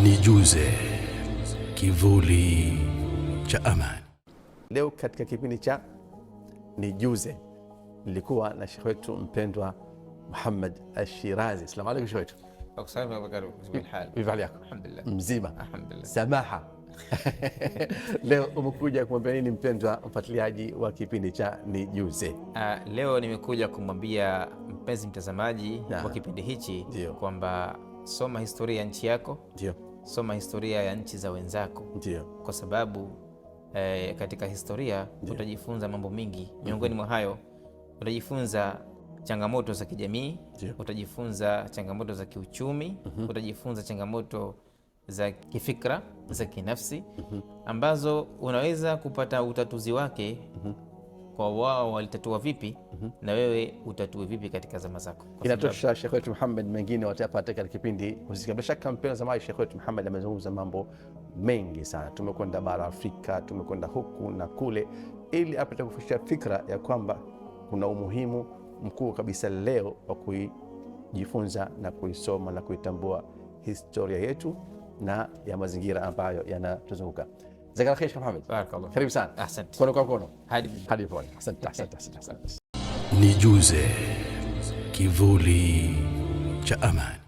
Nijuze kivuli cha amani. Leo katika kipindi cha Nijuze nilikuwa na shekhi wetu mpendwa Muhammad Al-Shirazi. Asalamu alaykum shekhi wetu. Assalamu alaykum. Vipi hali yako? Alhamdulillah. Mzima? Alhamdulillah. Samaha. Leo umekuja kumwambia nini mpendwa mfuatiliaji wa kipindi cha Nijuze? Leo nimekuja kumwambia mpenzi mtazamaji wa kipindi hichi kwamba soma historia ya nchi yako. Ndio. Soma historia ya nchi za wenzako. Ndio. Kwa sababu katika historia utajifunza mambo mengi. Miongoni mwa hayo utajifunza changamoto za kijamii, utajifunza changamoto za kiuchumi, utajifunza changamoto za kifikra, za kinafsi ambazo unaweza kupata utatuzi wake kwa wao walitatua vipi na wewe utatue vipi katika zama zako. Inatosha Sheikh wetu Muhammad, mengine watapata katika kipindi husika. Bila shaka mpendwa mtazamaji, Sheikh wetu Muhammad amezungumza mambo mengi sana. Tumekwenda bara Afrika, tumekwenda huku na kule, ili apate kufikisha fikra ya kwamba kuna umuhimu mkuu kabisa leo wa kujifunza na kuisoma na kuitambua historia yetu na ya mazingira ambayo yanatuzunguka. Jazakallahu khair Sheikh Muhammad. Barakallah. Karibu sana. Asante. Kono kwa kono. Hadi pole. Asante. Nijuze kivuli cha amani.